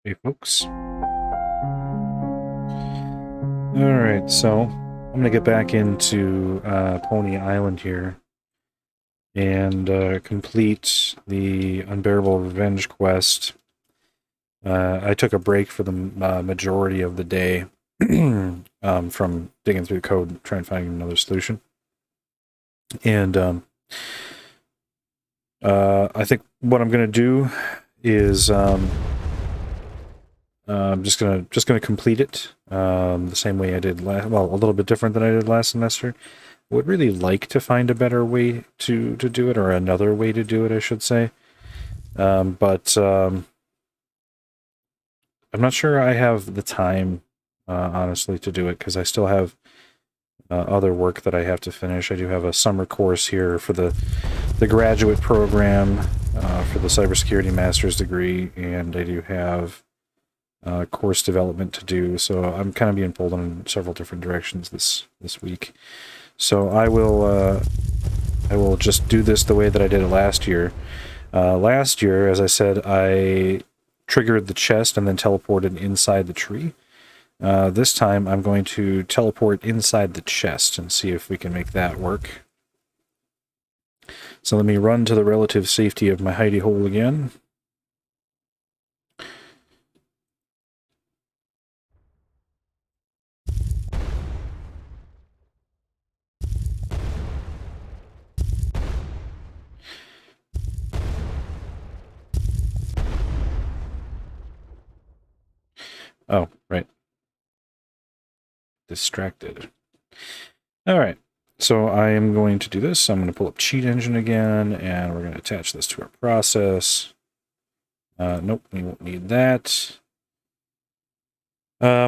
Hey folks. Alright, so I'm gonna get back into Pony Island here and complete the Unbearable Revenge quest. I took a break for the majority of the day from digging through the code and trying to find another solution. And I think what I'm gonna do is I'm just gonna complete it the same way I did last. Well, a little bit different than I did last semester. I would really like to find a better way to do it, or another way to do it, I should say. But I'm not sure I have the time, honestly, to do it because I still have other work that I have to finish. I do have a summer course here for the graduate program for the cybersecurity master's degree, and I do have course development to do. So I'm kind of being pulled in several different directions this week. So I will just do this the way that I did it last year. Last year, as I said, I triggered the chest and then teleported inside the tree. This time I'm going to teleport inside the chest and see if we can make that work. So let me run to the relative safety of my hidey hole again. Oh, right. Distracted. All right. So I am going to do this. I'm going to pull up Cheat Engine again, and we're going to attach this to our process. Nope, we won't need that. All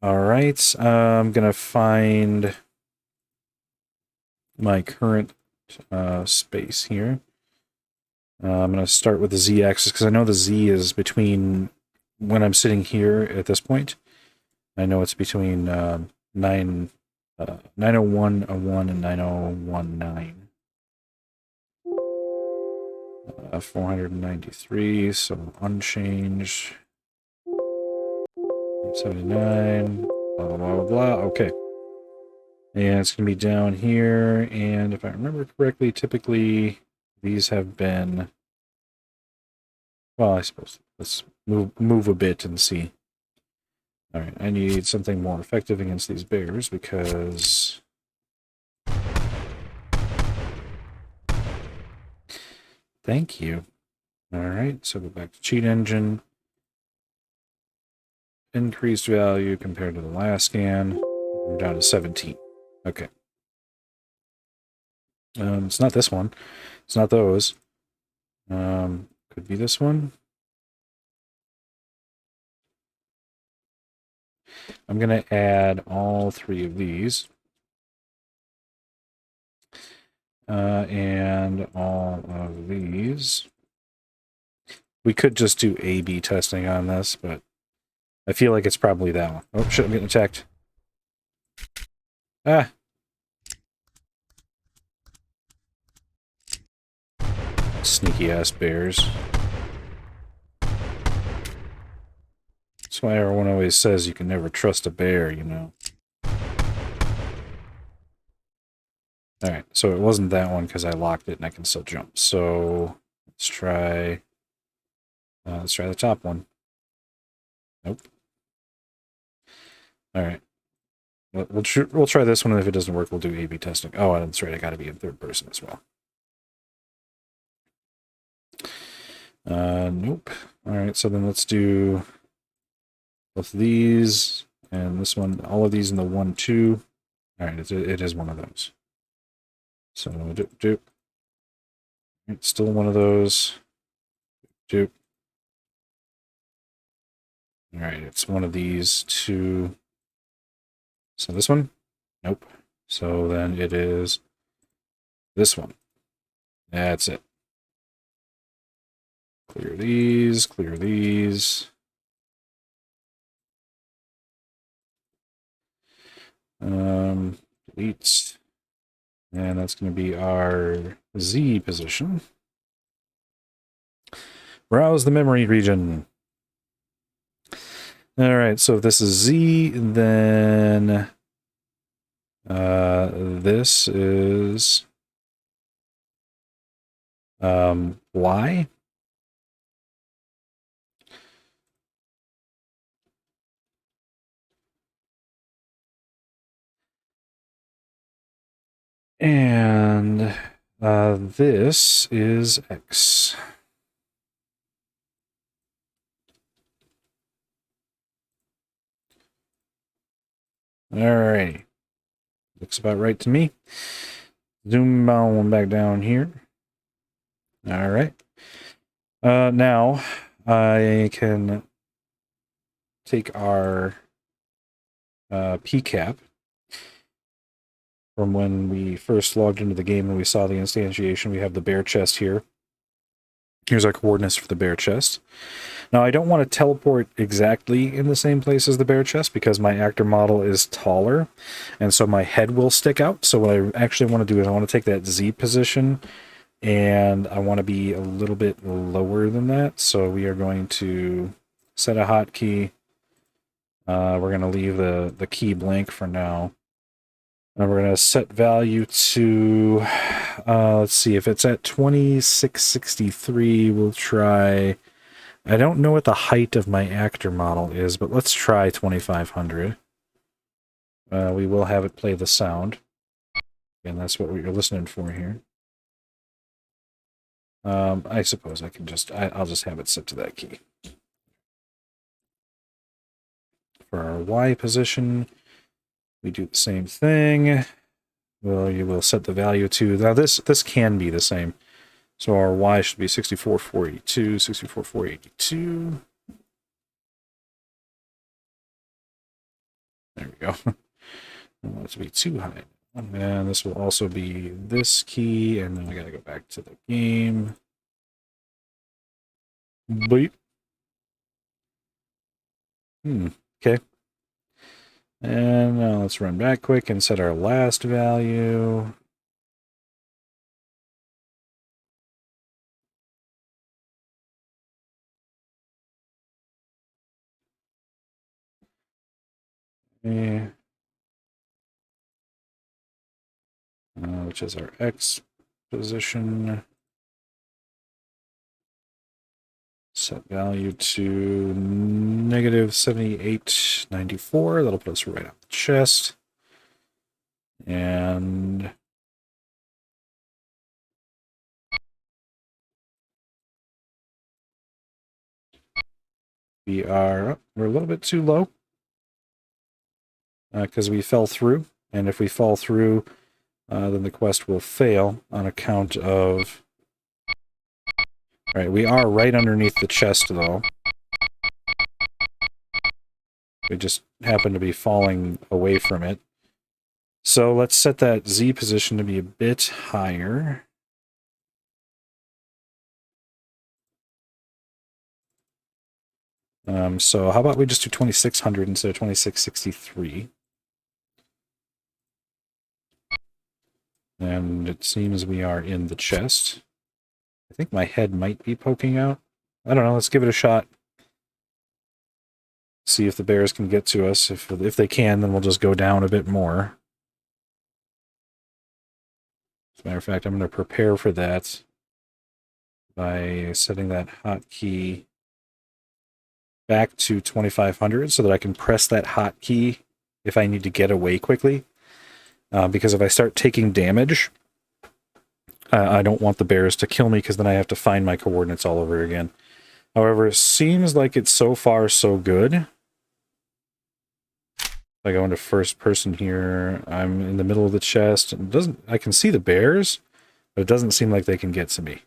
right. I'm going to find my current space here. I'm going to start with the z-axis because I know the z is between when I'm sitting here at this point. I know it's between 901.01 and 901.9. 493, so unchanged. 79, blah, blah, blah, blah. Okay. And it's going to be down here, and if I remember correctly, typically these have been... Well, I suppose let's move a bit and see. All right, I need something more effective against these bears because... Thank you. All right, so go back to Cheat Engine. Increased value compared to the last scan. We're down to 17. Okay. It's not this one. It's not those. Could be this one. I'm going to add all three of these. And all of these. We could just do A/B testing on this, but I feel like it's probably that one. Oh, shit, I'm getting attacked. Ah! Sneaky-ass bears. That's why everyone always says you can never trust a bear, you know. Alright, so it wasn't that one because I locked it and I can still jump. So, let's try the top one. Nope. Alright. We'll try this one, and if it doesn't work, we'll do A/B testing. Oh, that's right, I gotta be in third person as well. Nope. Alright, so then let's do both these and this one, all of these in the 1, 2. Alright, it is one of those. So, doop. It's still one of those. Doop. Alright, it's one of these two. So this one? Nope. So then it is this one. That's it. Clear these, clear these. Delete. And that's going to be our Z position. Browse the memory region. All right, so if this is Z, then this is Y. And this is X. Alrighty. Looks about right to me. Zoom on back down here. All right. Now I can take our PCAP from when we first logged into the game and we saw the instantiation. We have the bear chest here. Here's our coordinates for the bear chest. Now, I don't want to teleport exactly in the same place as the bear chest because my actor model is taller, and so my head will stick out. So what I actually want to do is I want to take that Z position, and I want to be a little bit lower than that. So we are going to set a hotkey. We're going to leave the key blank for now. And we're going to set value to, let's see, if it's at 2663, we'll try, I don't know what the height of my actor model is, but let's try 2500. We will have it play the sound. And that's what you're listening for here. I suppose I can I'll just have it set to that key. For our Y position, we do the same thing. Well, you will set the value to, now this can be the same. So our Y should be 64,482, 64,482. There we go. I don't want it to be too high. And this will also be this key, and then I gotta go back to the game. Bleep. Okay. And now let's run back quick and set our last value. Which is our X position. Set value to negative 7894. That'll put us right on the chest. And we're a little bit too low because we fell through. And if we fall through, then the quest will fail on account of... All right, we are right underneath the chest, though. We just happen to be falling away from it. So let's set that Z position to be a bit higher. So how about we just do 2600 instead of 2663? And it seems we are in the chest. I think my head might be poking out. I don't know, let's give it a shot. See if the bears can get to us. If they can, then we'll just go down a bit more. As a matter of fact, I'm going to prepare for that by setting that hotkey back to 2500 so that I can press that hotkey if I need to get away quickly. Because if I start taking damage, I don't want the bears to kill me because then I have to find my coordinates all over again. However, it seems like it's so far so good. If I go into first person here, I'm in the middle of the chest. And I can see the bears, but it doesn't seem like they can get to me.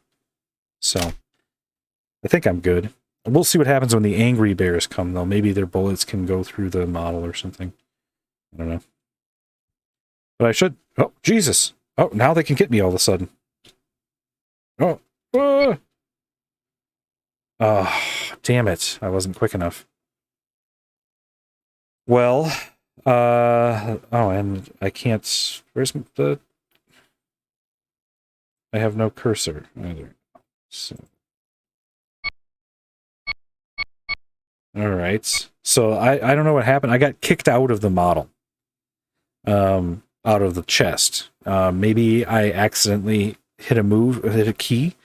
So I think I'm good. We'll see what happens when the angry bears come, though. Maybe their bullets can go through the model or something. I don't know. But I should... Oh, Jesus! Oh, now they can get me all of a sudden. Oh! Oh, damn it. I wasn't quick enough. Well, oh, and I can't... Where's the... I have no cursor either. So... All right. So I don't know what happened. I got kicked out of the model, out of the chest. Maybe I accidentally hit a key,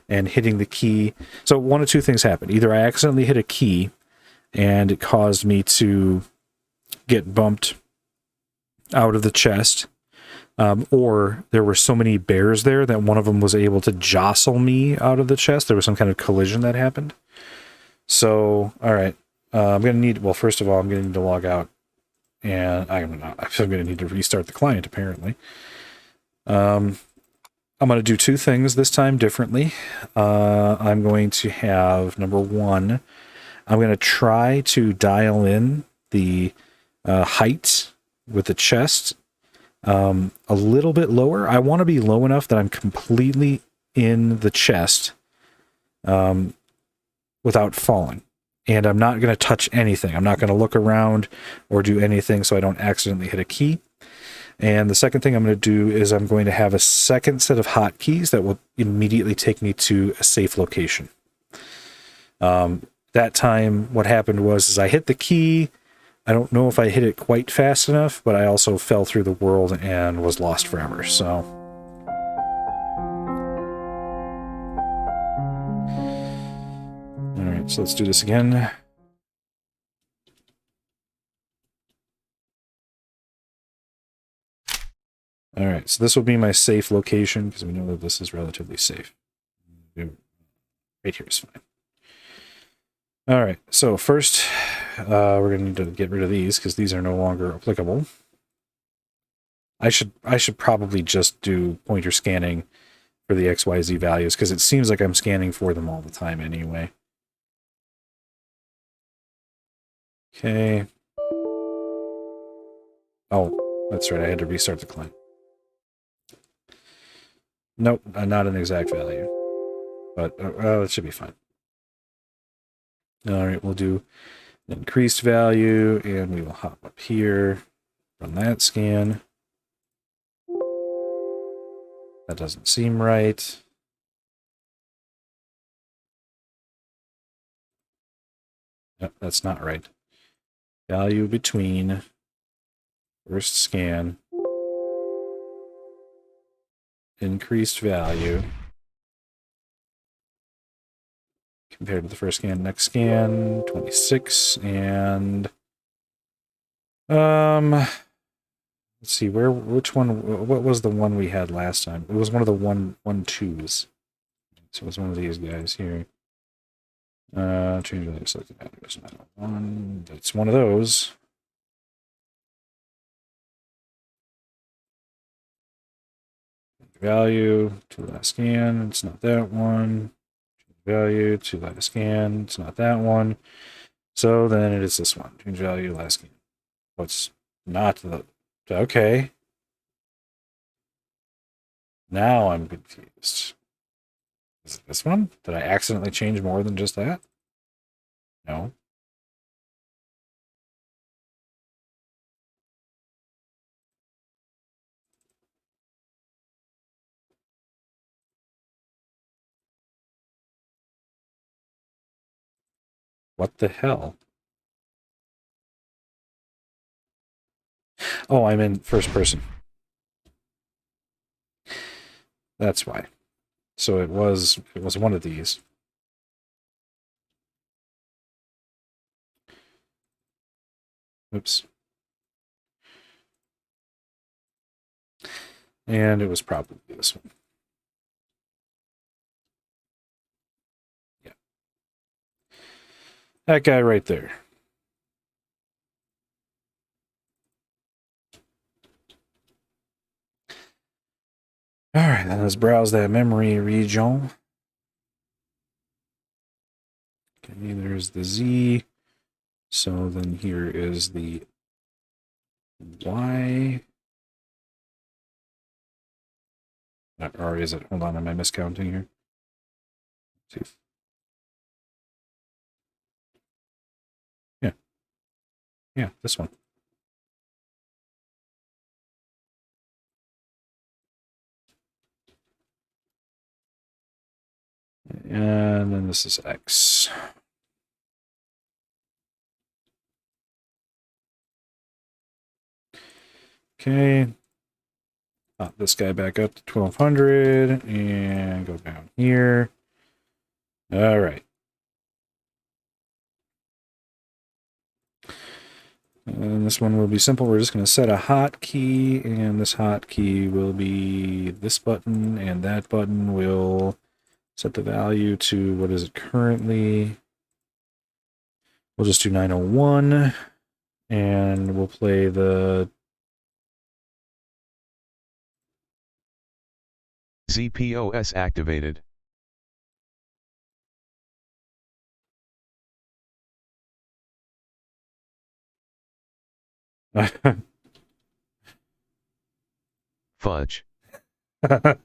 and hitting the key. So one of two things happened. Either I accidentally hit a key and it caused me to get bumped out of the chest, or there were so many bears there that one of them was able to jostle me out of the chest. There was some kind of collision that happened. So, all right. I'm going to need, well, first of all, I'm going to need to log out, and I'm going to need to restart the client, apparently. I'm going to do two things this time differently. I'm going to have, number one, I'm going to try to dial in the height with the chest a little bit lower. I want to be low enough that I'm completely in the chest without falling. And I'm not going to touch anything. I'm not going to look around or do anything so I don't accidentally hit a key. And the second thing I'm going to do is I'm going to have a second set of hotkeys that will immediately take me to a safe location. That time, what happened was I hit the key. I don't know if I hit it quite fast enough, but I also fell through the world and was lost forever. So, all right, so let's do this again. All right, so this will be my safe location because we know that this is relatively safe. Right here is fine. All right, so first we're going to need to get rid of these because these are no longer applicable. I should probably just do pointer scanning for the XYZ values because it seems like I'm scanning for them all the time anyway. Okay. Oh, that's right. I had to restart the client. Nope, not an exact value, but it should be fine. All right, we'll do an increased value, and we will hop up here, run that scan. That doesn't seem right. Yep, that's not right. Value between first scan, increased value, compared to the first scan, next scan, 26, and let's see, which one, what was the one we had last time? It was one of the 1-2s. So it was one of these guys here. Change value, select the value, it's not one. It's one of those. Value to last scan, it's not that one. Value to last scan, it's not that one. So then it is this one. Change value last scan. What's not the, okay. Now I'm confused. Is it this one? Did I accidentally change more than just that? No. What the hell? Oh, I'm in first person. That's why. So it was one of these. Oops. And it was probably this one. Yeah. That guy right there. All right, then let's browse that memory region. Okay, there's the Z. So then here is the Y. Or is it? Hold on, am I miscounting here? Yeah. Yeah, this one. And then this is X. Okay. Pop this guy back up to 1200 and go down here. All right. And this one will be simple. We're just going to set a hotkey, and this hotkey will be this button, and that button will set the value to, what is it currently? We'll just do 901, and we'll play the ZPOS activated. Fudge. I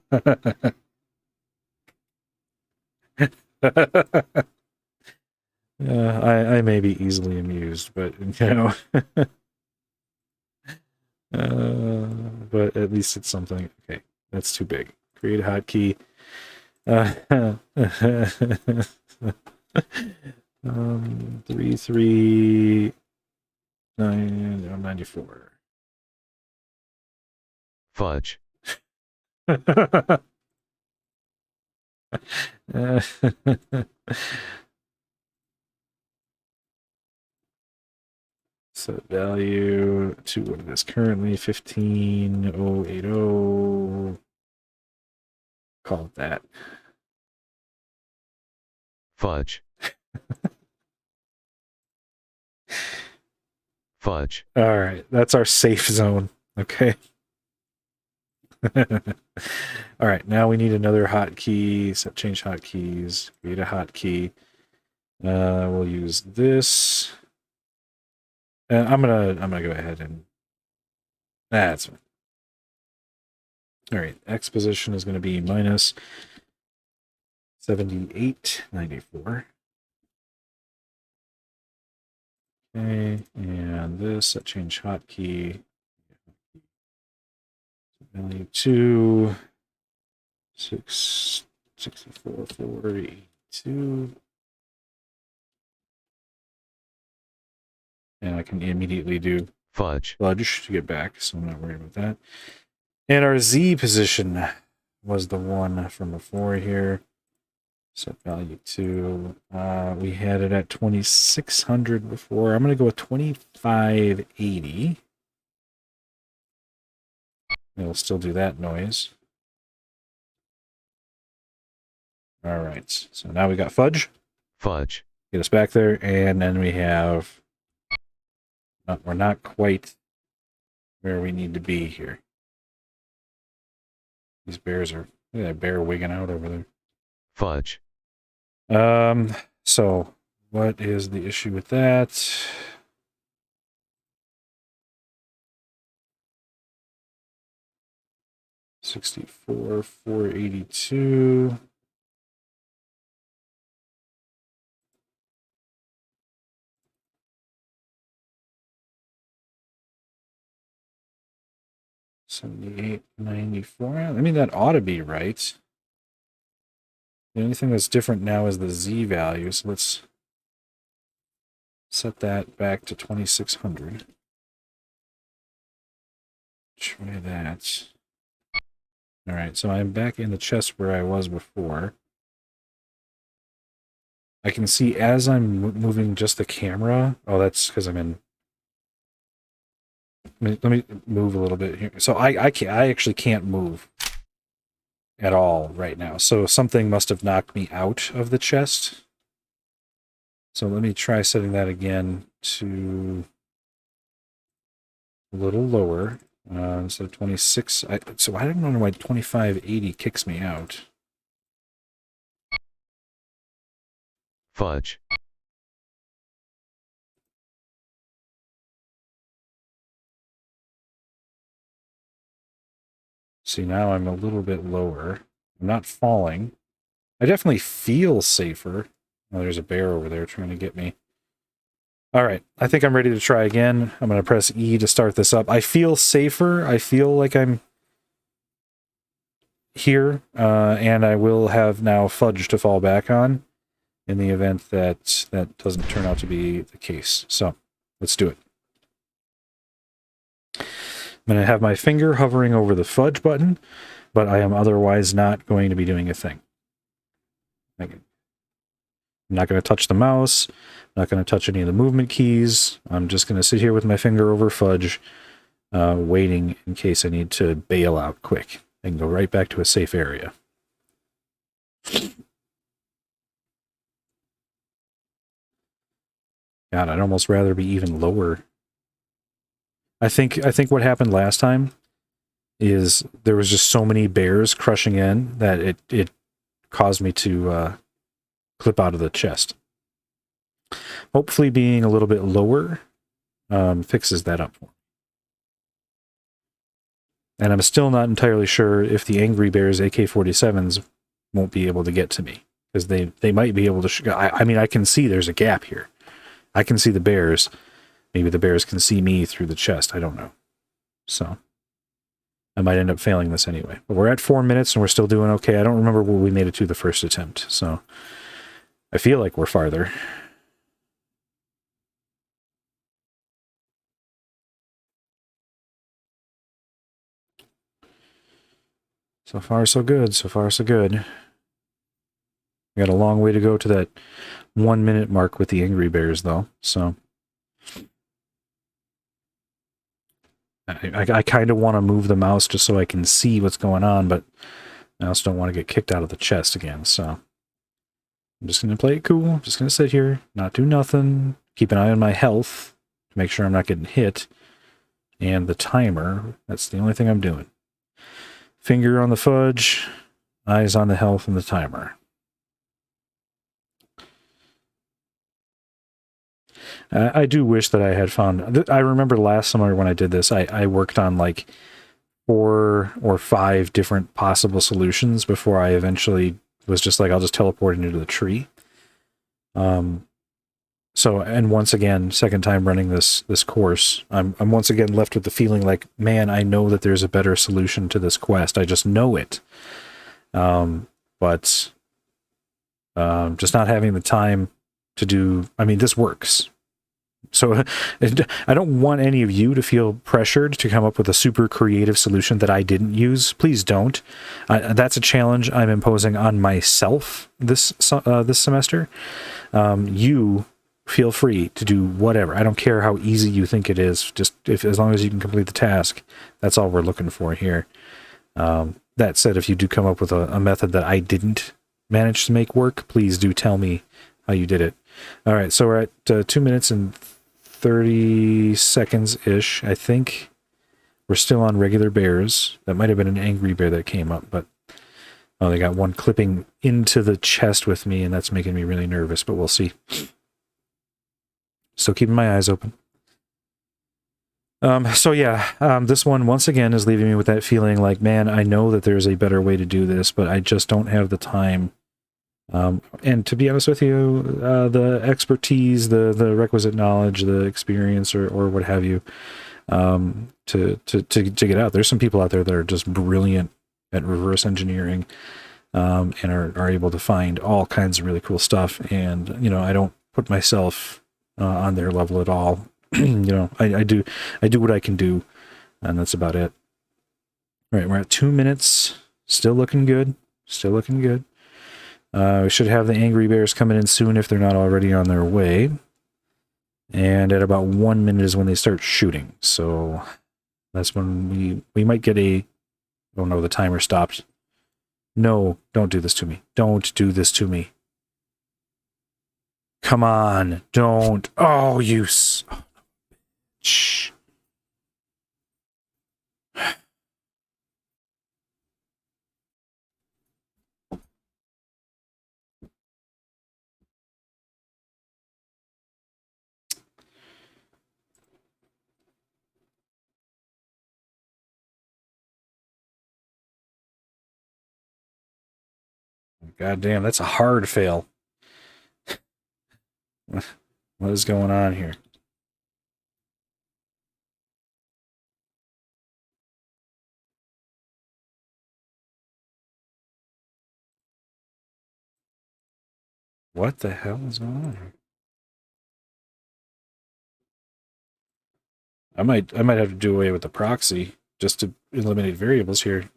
may be easily amused, but you know, but at least it's something. Okay, that's too big. Create a hotkey. 33994. Fudge. Set value to what it is currently 15080. Call it that. Fudge. Fudge. All right, that's our safe zone. Okay. All right, now we need another hotkey. Set change hotkeys. Create a hotkey. We'll use this. I'm gonna go ahead and that's fine. All right, X position is going to be minus 7894. Okay, and this set change hotkey value to 664,482. And I can immediately do fudge to get back, so I'm not worried about that. And our Z position was the one from before here. Set value to, we had it at 2600 before. I'm going to go with 2580. It'll still do that noise. All right, so now we got fudge. Fudge. Get us back there, and then we have, we're not quite where we need to be here. These bears are, look at that bear wigging out over there. Fudge. So what is the issue with that? $64,482. $78.94. I mean, that ought to be right. The only thing that's different now is the Z value, so let's set that back to 2600. Try that. All right, so I'm back in the chest where I was before. I can see as I'm moving just the camera. Oh, that's because I'm in. Let me move a little bit here. So I actually can't move at all right now. So something must have knocked me out of the chest. So let me try setting that again to a little lower. So 26. So I don't know why 2580 kicks me out. Fudge. See, now I'm a little bit lower. I'm not falling. I definitely feel safer. Oh, there's a bear over there trying to get me. All right, I think I'm ready to try again. I'm going to press E to start this up. I feel safer. I feel like I'm here, and I will have now fudge to fall back on in the event that that doesn't turn out to be the case. So let's do it. I'm going to have my finger hovering over the fudge button, but I am otherwise not going to be doing a thing. I'm not going to touch the mouse. I'm not going to touch any of the movement keys. I'm just going to sit here with my finger over fudge, waiting in case I need to bail out quick and go right back to a safe area. God, I'd almost rather be even lower. I think what happened last time is there was just so many bears crushing in that it caused me to clip out of the chest. Hopefully being a little bit lower fixes that up. And I'm still not entirely sure if the Angry Bears AK-47s won't be able to get to me, because they might be able to. I mean, I can see there's a gap here. I can see the bears. Maybe the bears can see me through the chest. I don't know. So I might end up failing this anyway. But we're at 4 minutes and we're still doing okay. I don't remember where we made it to the first attempt. So I feel like we're farther. So far, so good. So far, so good. We got a long way to go to that 1 minute mark with the Angry Bears, though. So I kind of want to move the mouse just so I can see what's going on, but I also don't want to get kicked out of the chest again. So I'm just going to play it cool. I'm just going to sit here, not do nothing, keep an eye on my health to make sure I'm not getting hit, and the timer. That's the only thing I'm doing. Finger on the fudge, eyes on the health and the timer. I do wish that I had found. I remember last summer when I did this, I worked on like 4 or 5 different possible solutions before I eventually was just like, I'll just teleport into the tree. So, and once again, second time running this course, I'm once again left with the feeling like, man, I know that there's a better solution to this quest. I just know it. But just not having the time to do. I mean, this works. So I don't want any of you to feel pressured to come up with a super creative solution that I didn't use. Please don't. That's a challenge I'm imposing on myself this semester. You feel free to do whatever. I don't care how easy you think it is. Just as long as you can complete the task, that's all we're looking for here. That said, if you do come up with a method that I didn't manage to make work, please do tell me how you did it. All right, so we're at 2 minutes and 30 seconds-ish. I think we're still on regular bears. That might have been an angry bear that came up, but oh, they got one clipping into the chest with me, and that's making me really nervous, but we'll see. Still keeping my eyes open. So yeah, this one once again is leaving me with that feeling like, man, I know that there's a better way to do this, but I just don't have the time. And to be honest with you, the expertise, the requisite knowledge, the experience, or what have you, to get out. There's some people out there that are just brilliant at reverse engineering, and are able to find all kinds of really cool stuff. And I don't put myself on their level at all. I do what I can do, and that's about it. All right, we're at 2 minutes. Still looking good. Still looking good. We should have the Angry Bears coming in soon if they're not already on their way. And at about 1 minute is when they start shooting. So that's when we might get a... Oh no, the timer stopped. No, don't do this to me. Don't do this to me. Come on, don't. Oh, you... Shh. God damn, that's a hard fail. What is going on here? What the hell is going on here? I might have to do away with the proxy just to eliminate variables here.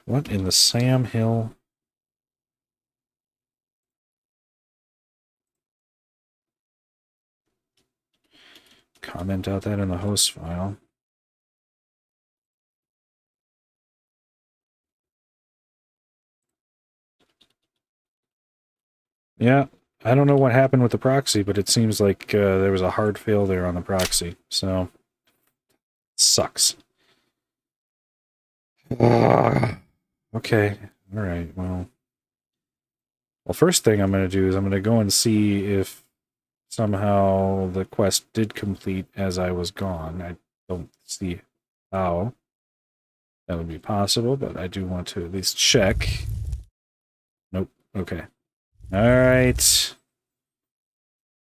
What in the Sam Hill? Comment out that in the host file. Yeah, I don't know what happened with the proxy, but it seems like there was a hard fail there on the proxy. So, sucks. Okay, all right. Well, first thing I'm going to do is I'm going to go and see if somehow the quest did complete as I was gone. I don't see how that would be possible, but I do want to at least check. Nope. Okay. All right.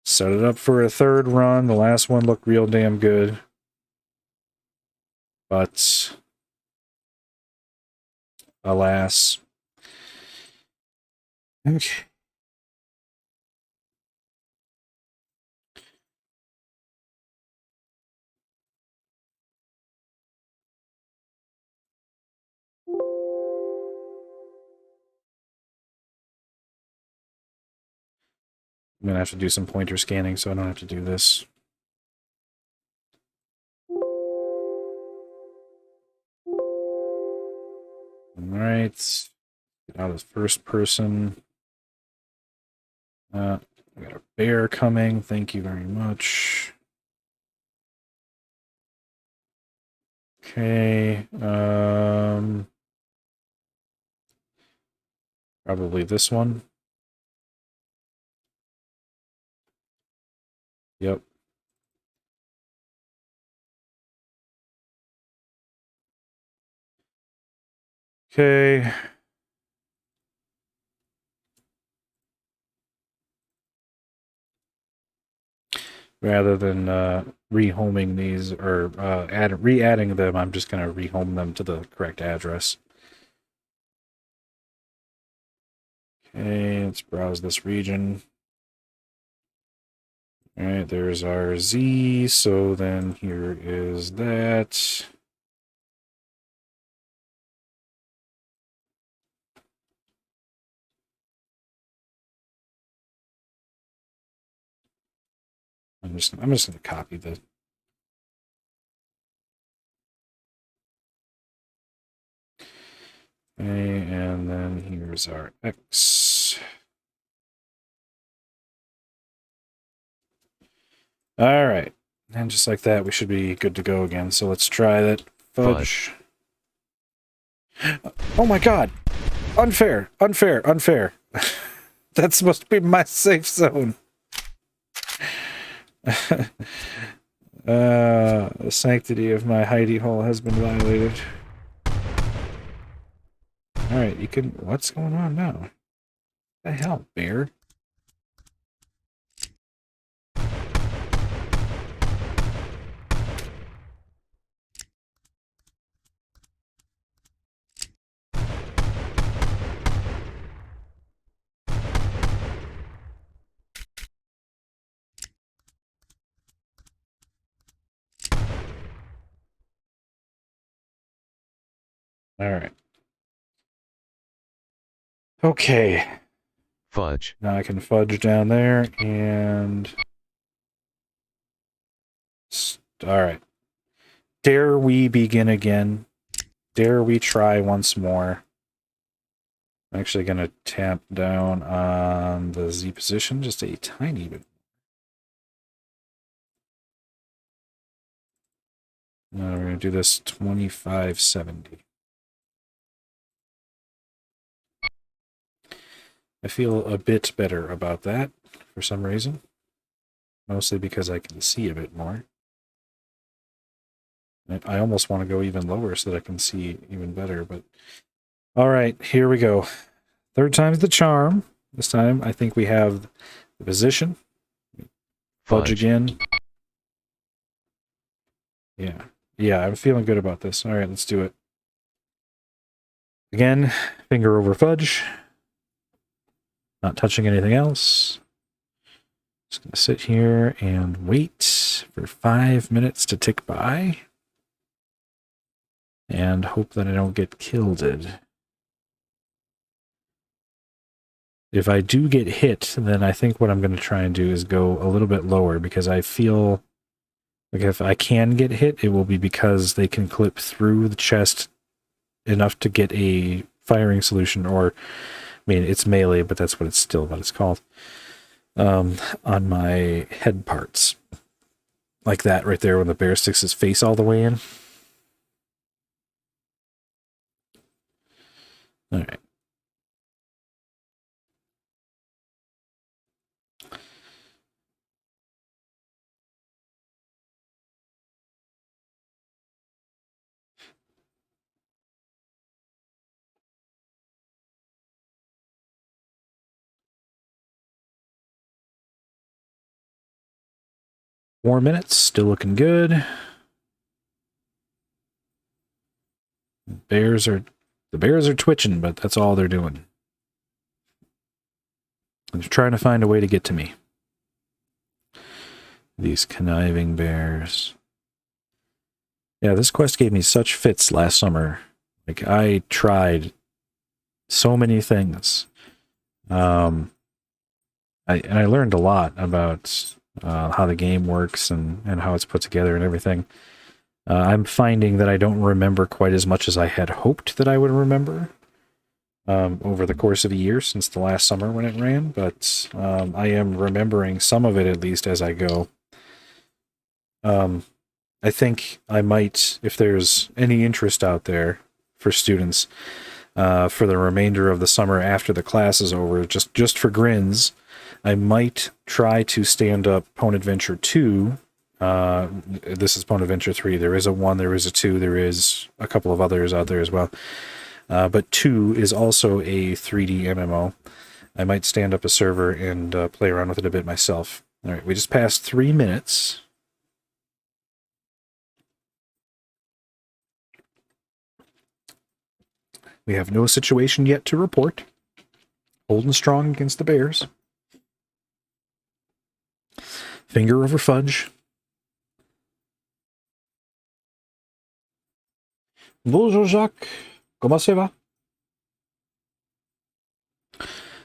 Set it up for a third run. The last one looked real damn good. But alas. Okay. I'm gonna have to do some pointer scanning so I don't have to do this. Alright. Get out of first person. We got a bear coming. Thank you very much. Okay. Probably this one. Yep. Okay. Rather than rehoming these or re-adding them, I'm just going to rehome them to the correct address. Okay, let's browse this region. All right, there's our Z. So then here is that. I'm just going to copy the. Okay, and then here's our X. All right, and just like that, we should be good to go again. So let's try that fudge. Oh my God! Unfair! Unfair! Unfair! That's supposed to be my safe zone. The sanctity of my hidey hole has been violated. Alright, you can... What's going on now? What the hell, bear? Alright. Okay. Fudge. Now I can fudge down there and... Alright. Dare we begin again? Dare we try once more? I'm actually going to tap down on the Z position just a tiny bit. Now we're going to do this 2570. I feel a bit better about that for some reason. Mostly because I can see a bit more. I almost want to go even lower so that I can see even better, but... Alright, here we go. Third time's the charm. This time, I think we have the position. Fudge again. Yeah. Yeah, I'm feeling good about this. Alright, let's do it. Again, finger over fudge. Not touching anything else. Just going to sit here and wait for 5 minutes to tick by and hope that I don't get killed. If I do get hit, then I think what I'm going to try and do is go a little bit lower, because I feel like if I can get hit, it will be because they can clip through the chest enough to get a firing solution, or, I mean, it's melee, but that's what it's called, on my head parts. Like that right there when the bear sticks his face all the way in. All right. Four minutes, still looking good. The bears are twitching, but that's all they're doing. They're trying to find a way to get to me. These conniving bears. Yeah, this quest gave me such fits last summer. Like, I tried so many things. I learned a lot about how the game works and how it's put together and everything. I'm finding that I don't remember quite as much as I had hoped that I would remember over the course of a year since the last summer when it ran, but I am remembering some of it at least as I go. I think I might, if there's any interest out there for students for the remainder of the summer after the class is over, just for grins, I might try to stand up Pwn Adventure 2. This is Pwn Adventure 3. There is a 1, there is a 2, there is a couple of others out there as well. But 2 is also a 3D MMO. I might stand up a server and play around with it a bit myself. All right, we just passed 3 minutes. We have no situation yet to report. Holding strong against the bears. Finger over fudge. Bonjour, Jacques. Comment ça va?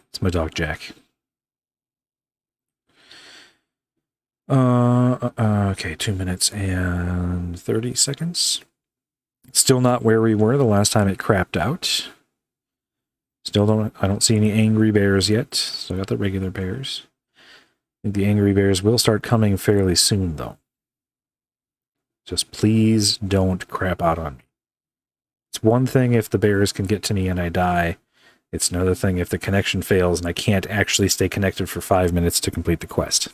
It's my dog, Jack. Okay, 2 minutes and 30 seconds. Still not where we were the last time it crapped out. I don't see any angry bears yet. So I got the regular bears. I think the angry bears will start coming fairly soon, though. Just please don't crap out on me. It's one thing if the bears can get to me and I die. It's another thing if the connection fails and I can't actually stay connected for 5 minutes to complete the quest.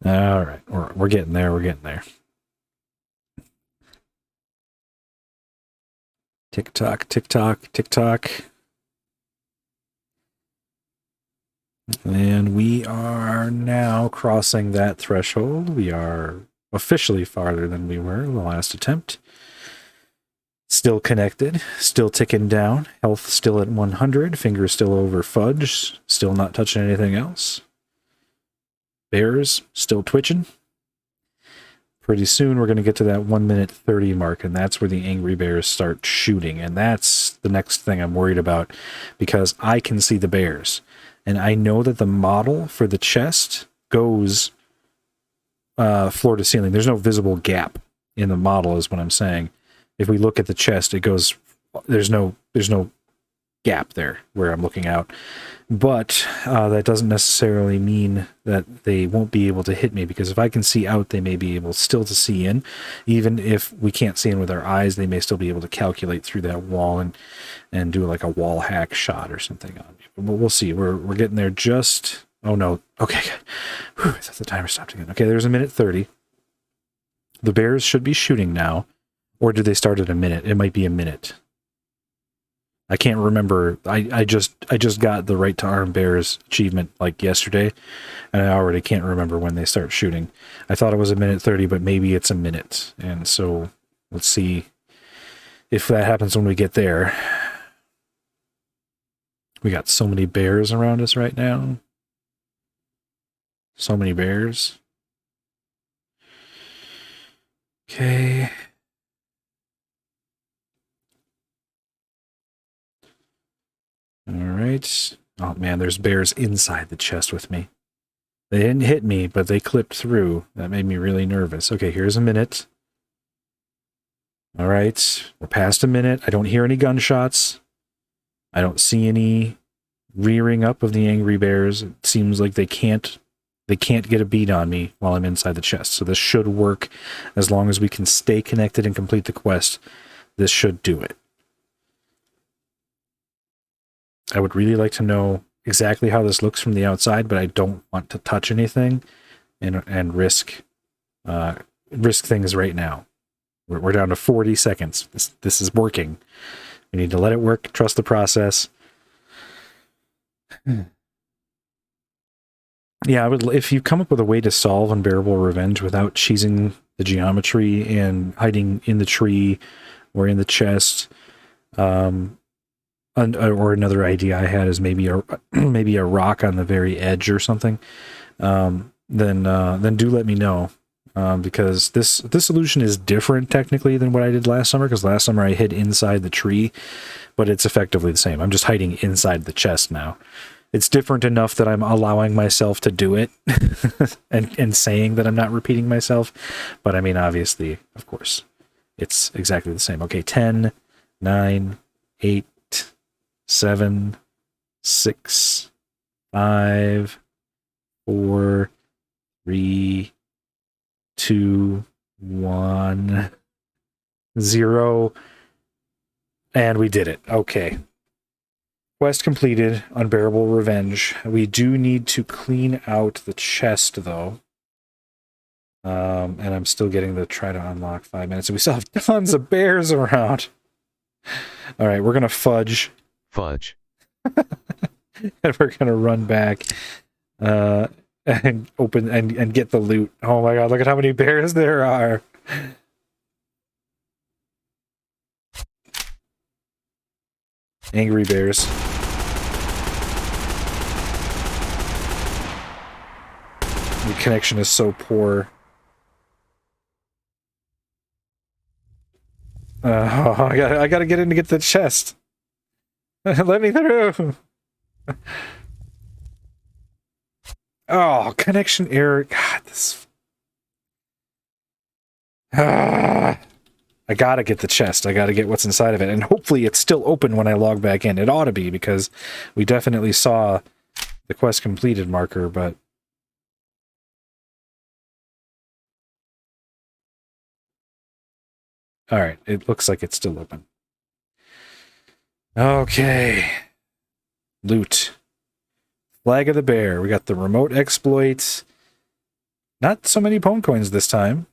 All right, we're getting there. We're getting there. Tick tock, tick tock, tick tock. And we are now crossing that threshold. We are officially farther than we were the last attempt. Still connected, still ticking down. Health still at 100. Fingers still over fudge. Still not touching anything else. Bears still twitching. Pretty soon we're going to get to that 1 minute 30 mark, and that's where the angry bears start shooting. And that's the next thing I'm worried about, because I can see the bears. And I know that the model for the chest goes floor to ceiling. There's no visible gap in the model is what I'm saying. If we look at the chest, it goes, there's no gap there where I'm looking out. But that doesn't necessarily mean that they won't be able to hit me, because if I can see out, they may be able still to see in. Even if we can't see in with our eyes, they may still be able to calculate through that wall and do like a wall hack shot or something on me. But we'll see. We're getting there just... Oh, no. Okay. Whew, I thought the timer stopped again. Okay, there's 1 minute 30. The bears should be shooting now. Or did they start at a minute? It might be a minute. I can't remember. I just got the right to arm bears achievement like yesterday, and I already can't remember when they start shooting. I thought it was 1 minute 30, but maybe it's a minute. And so let's see if that happens when we get there. We got so many bears around us right now. So many bears. Okay. All right. Oh man, there's bears inside the chest with me. They didn't hit me, but they clipped through. That made me really nervous. Okay, here's a minute. All right, we're past a minute. I don't hear any gunshots. I don't see any rearing up of the angry bears. It seems like they can't get a beat on me while I'm inside the chest. So this should work as long as we can stay connected and complete the quest. This should do it. I would really like to know exactly how this looks from the outside, but I don't want to touch anything and risk things right now. We're down to 40 seconds. This is working. We need to let it work, trust the process. Yeah, if you come up with a way to solve Unbearable Revenge without cheesing the geometry and hiding in the tree or in the chest, or another idea I had is maybe a rock on the very edge or something, then do let me know. Because this solution is different technically than what I did last summer, because last summer I hid inside the tree, but it's effectively the same. I'm just hiding inside the chest now. It's different enough that I'm allowing myself to do it and saying that I'm not repeating myself. But I mean, obviously, of course, it's exactly the same. Okay, 10, 9, 8, 7, 6, 5, 4, 3, 2, 1, 0, and we did it. Okay. Quest completed, Unbearable Revenge. We do need to clean out the chest, though. And I'm still getting the try to unlock 5 minutes. And we still have tons of bears around. All right, we're going to fudge. Fudge. And we're going to run back and open and get the loot. Oh my god, look at how many bears there are. Angry bears. The connection is so poor. I gotta get in to get the chest. Let me through. Oh, connection error. God, this. I gotta get the chest. I gotta get what's inside of it. And hopefully it's still open when I log back in. It ought to be, because we definitely saw the quest completed marker, but... Alright, it looks like it's still open. Okay. Loot. Flag of the Bear. We got the remote exploits. Not so many pwn coins this time.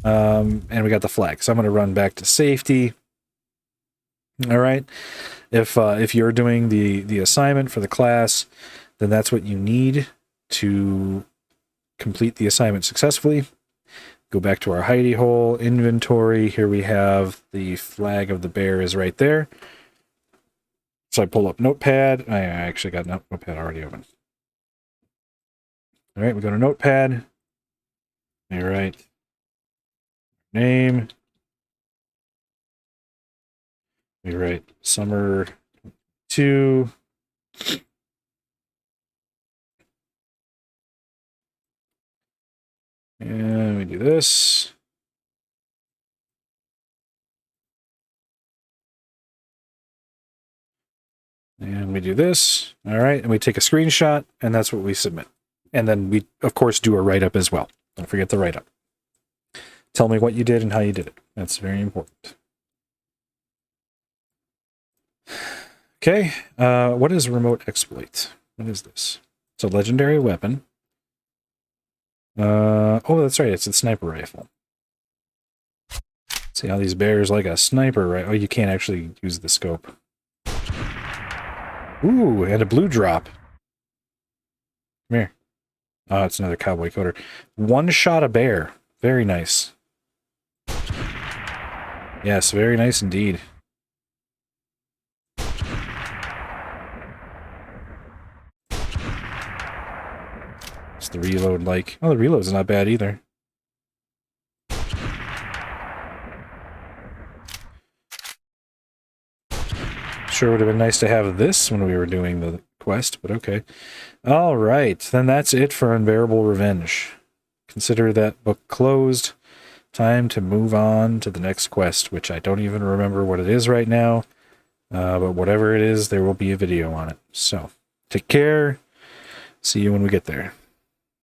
And we got the flag. So I'm going to run back to safety. All right. If you're doing the assignment for the class, then that's what you need to complete the assignment successfully. Go back to our hidey hole inventory. Here we have the flag of the bear is right there. So I pull up Notepad. I actually got Notepad already open. All right, we go to Notepad. All right. Name. We write summer 2. And we do this. And we do this. All right. And we take a screenshot, and that's what we submit. And then we, of course, do a write-up as well. Don't forget the write-up. Tell me what you did and how you did it. That's very important. Okay. What is remote exploit? What is this? It's a legendary weapon. Oh, that's right. It's a sniper rifle. See how these bears like a sniper, right? Oh, you can't actually use the scope. Ooh, and a blue drop. Come here. Oh, it's another cowboy coder. One shot a bear. Very nice. Yes, very nice indeed. What's the reload like? Oh, the reload's not bad either. Sure would have been nice to have this when we were doing the quest, but okay. All right, then that's it for Unbearable Revenge. Consider that book closed. Time to move on to the next quest, which I don't even remember what it is right now. But whatever it is, there will be a video on it. So, take care. See you when we get there.